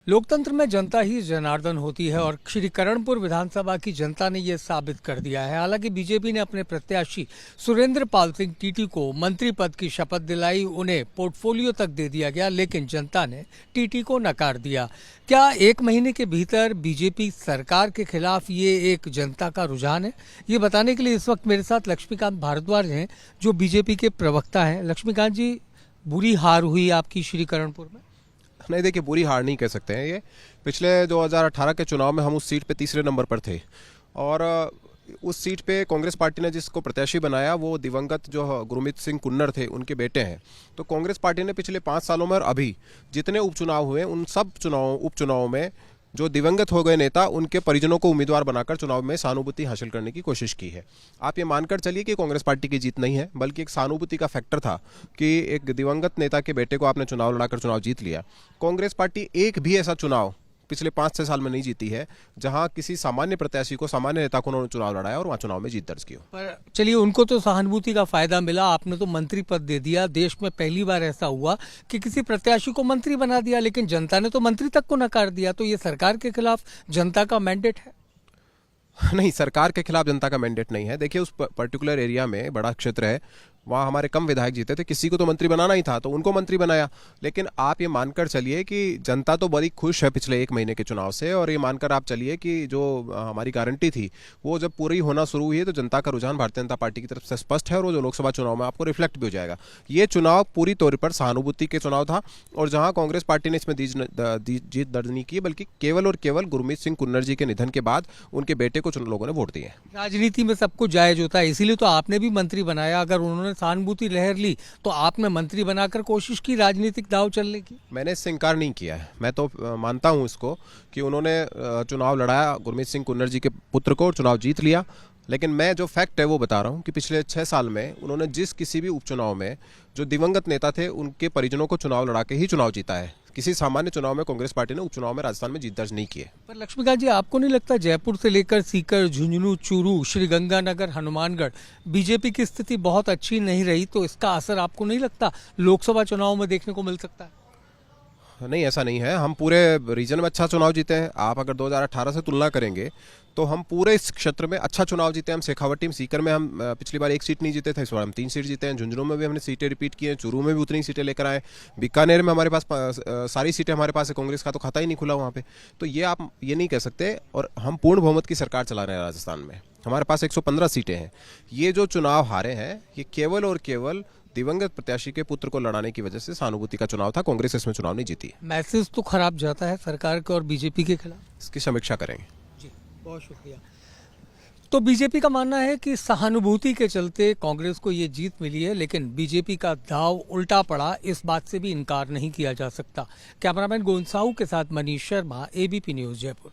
लोकतंत्र में जनता ही जनार्दन होती है और श्री करणपुर विधानसभा की जनता ने यह साबित कर दिया है। हालांकि बीजेपी ने अपने प्रत्याशी सुरेंद्र पाल सिंह टीटी को मंत्री पद की शपथ दिलाई, उन्हें पोर्टफोलियो तक दे दिया गया, लेकिन जनता ने टीटी को नकार दिया। क्या एक महीने के भीतर बीजेपी सरकार के खिलाफ ये एक जनता का रुझान है? ये बताने के लिए इस वक्त मेरे साथ लक्ष्मीकांत भारद्वाज हैं, जो बीजेपी के प्रवक्ता हैं। लक्ष्मीकांत जी, बुरी हार हुई आपकी श्री करणपुर में? नहीं, देखिए, बुरी हार नहीं कह सकते हैं। ये पिछले 2018 के चुनाव में हम उस सीट पे तीसरे नंबर पर थे और उस सीट पे कांग्रेस पार्टी ने जिसको प्रत्याशी बनाया वो दिवंगत जो गुरमीत सिंह कुन्नर थे, उनके बेटे हैं। तो कांग्रेस पार्टी ने पिछले 5 सालों में और अभी जितने उपचुनाव हुए उन सब उपचुनावों में जो दिवंगत हो गए नेता, उनके परिजनों को उम्मीदवार बनाकर चुनाव में सहानुभूति हासिल करने की कोशिश की है। आप ये मानकर चलिए कि कांग्रेस पार्टी की जीत नहीं है, बल्कि एक सहानुभूति का फैक्टर था कि एक दिवंगत नेता के बेटे को आपने चुनाव लड़ाकर चुनाव जीत लिया। कांग्रेस पार्टी एक भी ऐसा चुनाव पिछले 5-6 साल में नहीं जीती है जहां किसी सामान्य प्रत्याशी को, सामान्य नेता को उन्होंने चुनाव लड़ाया और वहां चुनाव में जीत दर्ज की हो। पर चलिए, उनको तो सहानुभूति का फायदा मिला, आपने तो मंत्री पद दे दिया। देश में पहली बार ऐसा हुआ कि किसी प्रत्याशी को मंत्री बना दिया, लेकिन जनता ने तो मंत्री तक को नकार दिया। तो ये सरकार के खिलाफ जनता का मैंडेट है? नहीं, सरकार के खिलाफ जनता का मैंडेट नहीं है। देखिए, उस पर्टिकुलर एरिया में बड़ा क्षेत्र है, वहाँ हमारे कम विधायक जीते थे, किसी को तो मंत्री बनाना ही था तो उनको मंत्री बनाया। लेकिन आप ये मानकर चलिए कि जनता तो बड़ी खुश है पिछले 1 महीने के चुनाव से, और ये मानकर आप चलिए कि जो हमारी गारंटी थी वो जब पूरी होना शुरू हुई है तो जनता का रुझान भारतीय जनता पार्टी की तरफ से स्पष्ट है और वो जो लोकसभा चुनाव में आपको रिफ्लेक्ट भी हो जाएगा। ये चुनाव पूरी तौर पर सहानुभूति के चुनाव था और जहाँ कांग्रेस पार्टी ने इसमें जीत दर्ज नहीं की, बल्कि केवल और केवल गुरमीत सिंह कुन्नर जी के निधन के बाद उनके बेटे को लोगों ने वोट दिए। राजनीति में सब कुछ जायज होता है, इसीलिए तो आपने भी मंत्री बनाया। अगर उन्होंने सहानुभूति लहर ली तो आपने मंत्री बनाकर कोशिश की राजनीतिक दांव चलने की? मैंने इससे इनकार नहीं किया है। मैं तो मानता हूं इसको कि उन्होंने चुनाव लड़ाया गुरमीत सिंह कुन्नर जी के पुत्र को और चुनाव जीत लिया। लेकिन मैं जो फैक्ट है वो बता रहा हूं कि पिछले 6 साल में उन्होंने जिस किसी भी उपचुनाव में जो दिवंगत नेता थे उनके परिजनों को चुनाव लड़ा के ही चुनाव जीता है। किसी सामान्य चुनाव में कांग्रेस पार्टी ने उपचुनाव में राजस्थान में जीत दर्ज नहीं की है। पर लक्ष्मीकांत जी, आपको नहीं लगता जयपुर से लेकर सीकर, झुंझुनू, चूरू, श्रीगंगानगर, हनुमानगढ़ बीजेपी की स्थिति बहुत अच्छी नहीं रही? तो इसका असर आपको नहीं लगता लोकसभा चुनाव में देखने को मिल सकता है? नहीं, ऐसा नहीं है। हम पूरे रीजन में अच्छा चुनाव जीते हैं। आप अगर 2018 से तुलना करेंगे तो हम पूरे इस क्षेत्र में अच्छा चुनाव जीते हैं। हम शेखावटी में, सीकर में हम पिछली बार 1 सीट नहीं जीते थे, इस बार हम 3 सीट जीते हैं। झुंझुनू में भी हमने सीटें रिपीट की हैं, चूरू में भी उतनी सीटें लेकर आए। बीकानेर में हमारे पास सारी सीटें हमारे पास है, कांग्रेस का तो खाता ही नहीं खुला वहाँ पे। तो ये आप ये नहीं कह सकते। और हम पूर्ण बहुमत की सरकार चला रहे हैं राजस्थान में, हमारे पास 115 सीटें हैं। ये जो चुनाव हारे हैं ये केवल और केवल दिवंगत प्रत्याशी के पुत्र को लड़ाने की वजह से सहानुभूति का चुनाव था। कांग्रेस इसमें चुनाव नहीं जीती। मैसेज तो खराब जाता है सरकार के और बीजेपी के खिलाफ। इसकी समीक्षा करेंगे। जी, बहुत शुक्रिया। तो बीजेपी का मानना है कि सहानुभूति के चलते कांग्रेस को ये जीत मिली है, लेकिन बीजेपी का दाव उल्टा पड़ा, इस बात से भी इनकार नहीं किया जा सकता। कैमरामैन गोविंद साहू के साथ मनीष शर्मा, एबीपी न्यूज़, जयपुर।